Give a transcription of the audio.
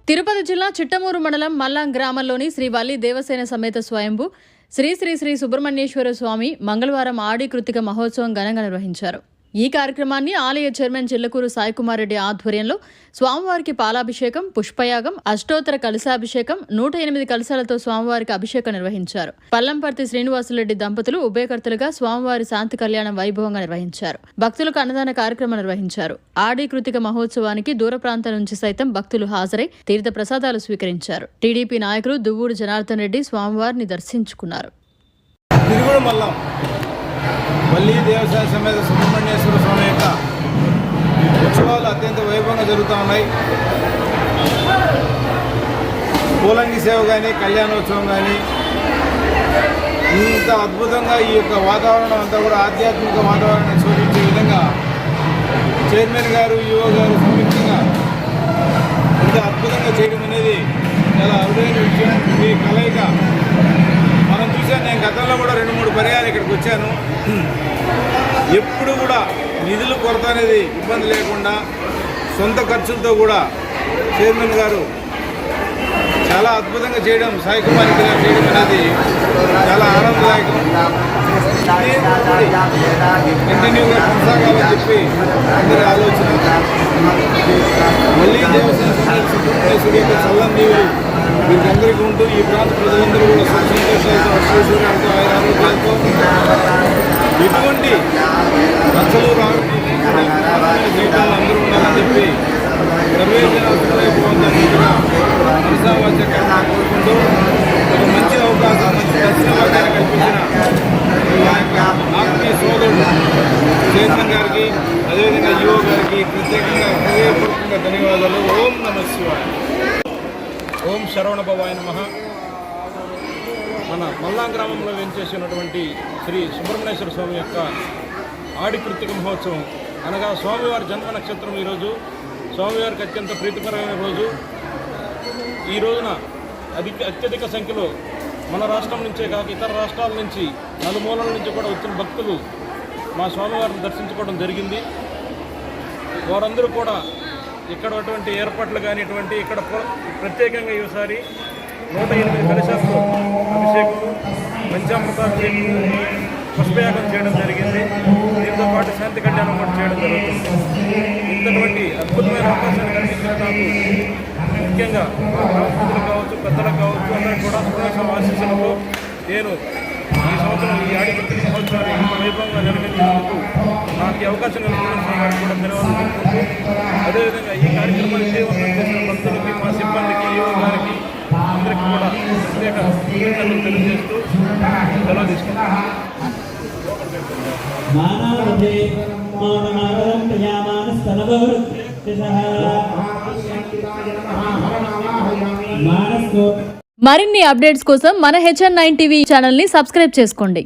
తిరుపతి జిల్లా చిట్టమూరు మండలం మల్లాం గ్రామంలోని శ్రీ వల్లి దేవసేన సమేత స్వయంభు శ్రీ శ్రీ శ్రీ సుబ్రహ్మణ్యేశ్వర స్వామి మంగళవారం ఆడి కృతిక మహోత్సవం ఘనంగా నిర్వహించారు. ఈ కార్యక్రమాన్ని ఆలయ చైర్మన్ చిల్లకూరు సాయికుమార్ రెడ్డి ఆధ్వర్యంలో స్వామివారికి పాలాభిషేకం, పుష్పయాగం, అష్టోత్తర కలశాభిషేకం, 108 కలశాలతో స్వామివారికి అభిషేకం నిర్వహించారు. పల్లంపర్తి శ్రీనివాసులరెడ్డి దంపతులు ఉభయకర్తలుగా స్వామివారి శాంతి కళ్యాణం వైభవంగా నిర్వహించారు. భక్తులకు అన్నదాన కార్యక్రమం నిర్వహించారు. ఆడి కృతిక మహోత్సవానికి దూర ప్రాంతాల నుంచి సైతం భక్తులు హాజరై తీర్థ ప్రసాదాలు స్వీకరించారు. టీడీపీ నాయకులు దువ్వూరు జనార్దన్ రెడ్డి స్వామివారిని దర్శించుకున్నారు. వల్లి దేవసేన సమేత సుబ్రహ్మణ్యేశ్వర స్వామి యొక్క ఉత్సవాలు అత్యంత వైభవంగా జరుగుతూ ఉన్నాయి. పూలంగి సేవ కానీ, కళ్యాణోత్సవం కానీ ఇంత అద్భుతంగా ఈ యొక్క వాతావరణం అంతా కూడా ఆధ్యాత్మిక వాతావరణాన్ని సూచించే విధంగా చైర్మన్ గారు, ఈఓ గారు సంయుక్తంగా ఇంత అద్భుతంగా చేయడం అనేది చాలా అరుదైన విషయం. ఈ కలయిక మనం చూసాను. నేను గతంలో కూడా 2-3 పర్యాలు ఇక్కడికి వచ్చాను. ఎప్పుడు కూడా నిధుల కొరత అనేది ఇబ్బంది లేకుండా సొంత ఖర్చులతో కూడా చైర్మన్ గారు చాలా అద్భుతంగా చేయడం, సాయికుమార్ రెడ్డి గారు చేయడం అనేది చాలా ఆనందదాయకం. కంటిన్యూగా కొనసాగాలని చెప్పి అందరి ఆలోచన. మళ్ళీ దేవసేన సుబ్రహ్మణ్యేశ్వరి యొక్క చల్లని దీవులు వీరికందరికీ ఉంటూ ఈ ప్రాంత ప్రజలందరూ కూడా సంతోషాలతో, అశ్వేశ్వర్యాలతో, ఆరోగ్యాలతో ఎటువంటి నచ్చలు జీవితాలు అందరూ ఉండాలని చెప్పి మనసావాచ్యంగా కోరుకుంటూ ఒక మంచి అవకాశం, మంచి దర్శనవాదాన్ని కల్పించిన ఆత్మీయ సోదరుడు చైర్మన్ గారికి, అదేవిధంగా ఈఓ గారికి ప్రత్యేకంగా హృదయపూర్వకంగా ధన్యవాదాలు. ఓం నమః శివాయ. ఓం శరవణ భవాయ నమః. మన మల్లాం గ్రామంలో వేంచేసినటువంటి శ్రీ సుబ్రహ్మణ్యేశ్వర స్వామి యొక్క ఆడి కృతిక మహోత్సవం అనగా స్వామివారి జన్మ నక్షత్రం. ఈరోజు స్వామివారికి అత్యంత ప్రీతికరమైన రోజు. ఈ రోజున అత్యధిక సంఖ్యలో మన రాష్ట్రం నుంచే కాక ఇతర రాష్ట్రాల నుంచి, నలుమూలల నుంచి కూడా వచ్చిన భక్తులు మా స్వామివారిని దర్శించుకోవడం జరిగింది. వారందరూ కూడా ఇక్కడ ఏర్పాట్లు కానీ ఇక్కడ ప్రత్యేకంగా ఈసారి 108 కలశాలతో అభిషేకం, పంచామృతాభిషేకం, పుష్పయాగం చేయడం జరిగింది. దీంతో పాటు శాంతి కళ్యాణం కూడా చేయడం జరుగుతుంది. ఇంతటువంటి అద్భుతమైన అవకాశాన్ని కలిగించిన నాకు ముఖ్యంగా గ్రామస్తులకు కావచ్చు, పెద్దలకు కావచ్చు, అందరికీ కూడా సుఖ ఆశీస్సులతో నేను ఈ సంవత్సరం ఈ ఆడి కృతిక మహోత్సవాన్ని ఇంత వైభవంగా నిర్వహించినందుకు నాకు ఈ అవకాశం కలిగించిన వారికి కూడా ధన్యవాదాలు తెలుపుకుంటూ, అదేవిధంగా ఈ కార్యక్రమాన్ని విజయవంతం చేసిన భక్తులకి, మా సిబ్బందికి, యువ గారికి అందరికీ కూడా ప్రత్యేక కృతజ్ఞతలు తెలియజేస్తూ సెలవు తీసుకుంటాను. మరిన్ని అప్డేట్స్ కోసం మన HN9 టీవీ ఛానల్ ని సబ్స్క్రైబ్ చేసుకోండి.